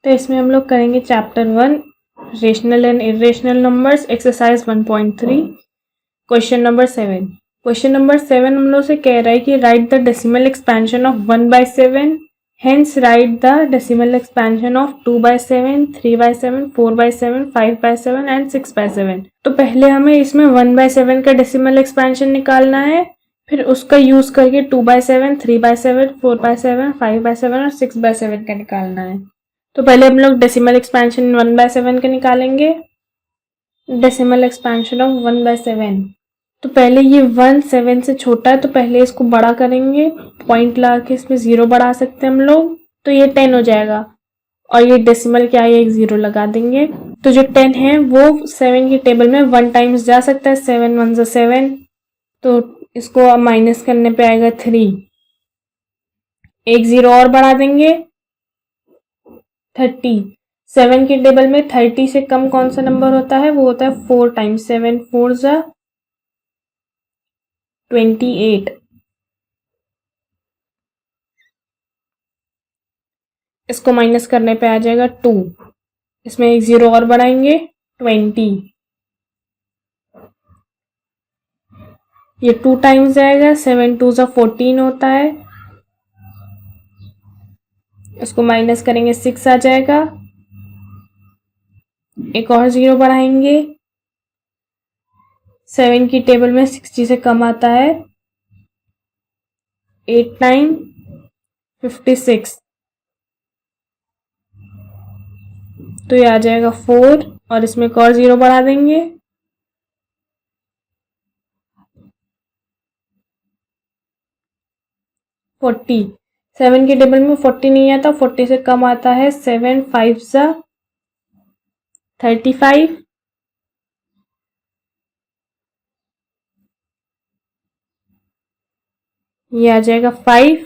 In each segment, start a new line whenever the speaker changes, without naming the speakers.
तो इसमें हम लोग करेंगे chapter 1 rational and irrational numbers exercise 1.3 question number 7। Question number 7 हम लोग से कह रहा है कि right the decimal expansion of 1/7, hence right the decimal expansion of 2/7, 3/7, 4/7, 5/7 and 6/7। तो पहले हमें इसमें 1/7 का डेसिमल एक्सपेंशन निकालना है, फिर उसका यूज करके 2/7, 3/7, 4/7, 5/7 और 6/7 का निकालना है। तो पहले हम लोग डेसिमल एक्सपेंशन 1/7 का निकालेंगे। डेसिमल एक्सपेंशन ऑफ 1/7, तो पहले ये 1 7 से छोटा है तो पहले इसको बड़ा करेंगे, पॉइंट लगा के इसमें 0 बढ़ा सकते हैं हम लोग, तो ये 10 हो जाएगा। और ये डेसिमल क्या है, एक 0 लगा देंगे। तो जो 10 है वो 7 की टेबल में 1 टाइम्स जा सकता है, 7 1 ज़ा 7, तो इसको माइनस करने पे आएगा 3, एक 0 और बढ़ा देंगे 30। 7 की टेबल में 30 से कम कौन सा नंबर होता है, वो होता है 4 टाइम्स, 7 4 ज़ा 28। इसको माइनस करने पे आ जाएगा 2, इसमें एक 0 और बढ़ाएंगे 20, ये 2 टाइम्स जाएगा, 7 2 ज़ा 14 होता है, इसको माइनस करेंगे 6 आ जाएगा, एक और 0 बढ़ाएंगे, 7 की टेबल में 60 से कम आता है, 8 9 56, तो ये आ जाएगा 4 और इसमें एक और 0 बढ़ा देंगे, 40। 7 की टेबल में 40 नहीं आता, 40 से कम आता है, 7 5 ज़ा 35, ये आ जाएगा 5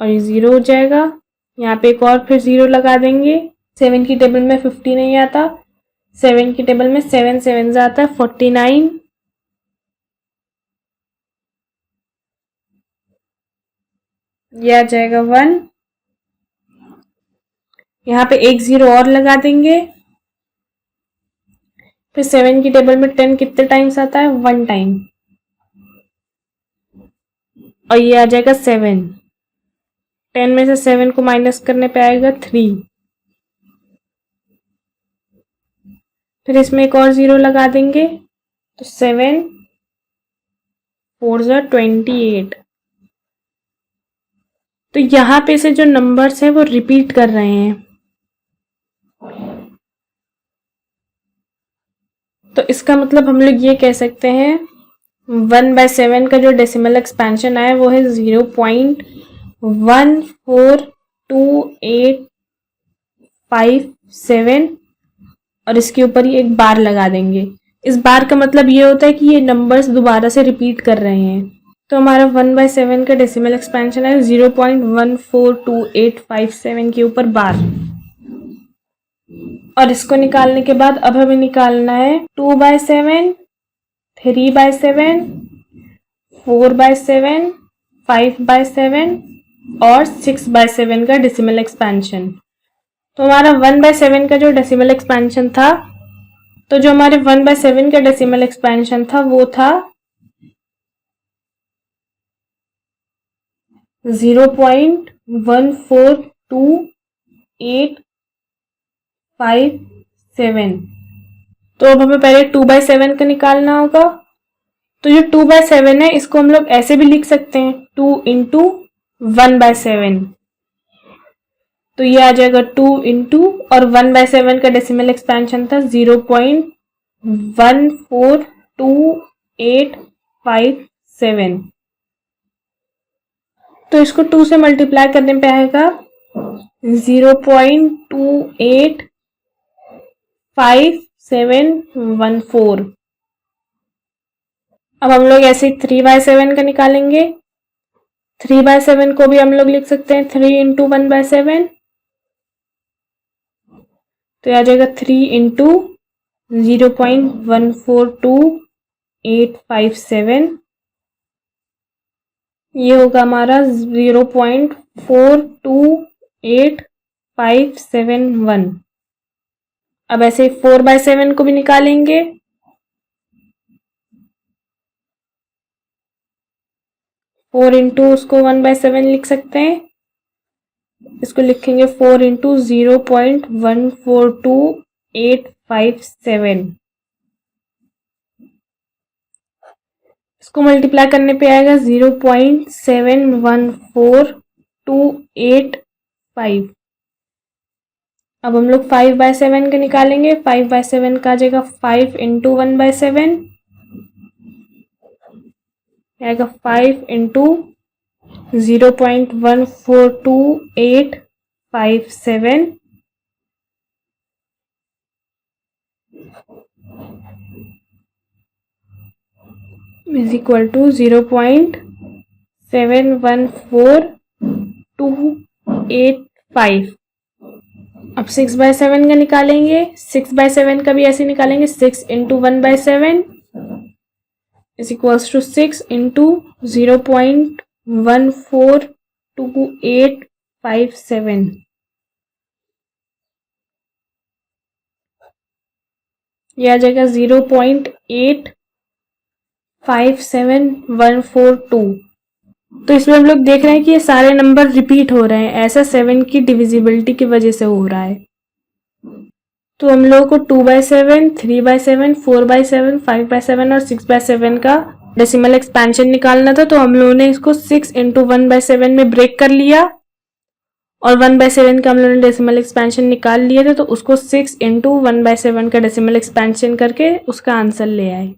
और ये 0 हो जाएगा। यहाँ पे एक और फिर 0 लगा देंगे, 7 की टेबल में 50 नहीं आता, 7 की टेबल में 7 7 आता है 49, ये आ जाएगा 1, यहाँ पे एक 0 और लगा देंगे, फिर 7 की टेबल में 10 कितने टाइम्स आता है, 1 टाइम, और ये आ जाएगा 7। 10 में से 7 को माइनस करने पे आएगा 3, फिर इसमें एक और 0 लगा देंगे, तो 7 4 ज़ा 28। तो यहाँ पे से जो नंबर्स है वो रिपीट कर रहे हैं, तो इसका मतलब हम लोग ये कह सकते हैं 1/7 का जो डेसिमल एक्सपेंशन आया वो है 0.14285 और इसके ऊपर ही एक बार लगा देंगे। इस बार का मतलब ये होता है कि ये नंबर्स दोबारा से रिपीट कर रहे हैं। तो हमारा 1/7 का डेसिमल एक्सपेंशन है 0.14285 के ऊपर बार। और इसको निकालने के बाद अब हमें निकालना है 2/7, 3/7, 4/7, 5/7 और 6/7 का डेसिमल एक्सपेंशन। तो हमारा 1/7 का जो डेसिमल एक्सपेंशन था, तो जो हमारे 1/7 का डेसिमल एक्सपेंशन था वो था 0.14285 तो अब हमें पहले 2/7 का निकालना होगा। तो जो 2/7 है इसको हम लोग ऐसे भी लिख सकते हैं, 2 इंटू 1/7, तो ये आ जाएगा 2 इंटू और 1/7 का डेसिमल एक्सपेंशन था 0.14285, तो इसको 2 से मल्टीप्लाई करने पे आएगा 0.285714। अब हम लोग ऐसे 3/7 का निकालेंगे। 3/7 को भी हम लोग लिख सकते हैं 3 इंटू 1/7, तो आ जाएगा 3 इंटू 0.142857, ये होगा हमारा 0.428 571। अब ऐसे 4/7 को भी निकालेंगे। 4 इंटू उसको 1/7 लिख सकते हैं। इसको लिखेंगे 4 इंटू 0.142857। इसको मल्टीप्लाई करने पे आएगा 0.714285। अब हम लोग 5/7 का निकालेंगे। 5/7 का आ जाएगा 5 इंटू 1/7, आएगा 5 इंटू 0.142857 इज इक्वल टू 0.714285। अब 6/7 का निकालेंगे। 6/7 का भी ऐसे निकालेंगे। 6 into 1/7 is equals to 6 into 0.142857। यह आ जाएगा 0.857142। तो इसमें हम लोग देख रहे हैं कि ये सारे नंबर रिपीट हो रहे हैं। ऐसा 7 की डिविजिबिलिटी की वजह से हो रहा है। तो हम लोगों को 2/7, 3/7, 4/7, 5/7 और 6/7 का डेसिमल एक्सपेंशन निकालना था। तो हम लोगों ने इसको 6 इंटू 1/7 में ब्रेक कर लिया और 1/7 का हम लोगों ने डेसिमल एक्सपेंशन निकाल लिया था। तो उसको 6 इंटू 1/7 का डेसिमल एक्सपेंशन करके उसका आंसर ले आए।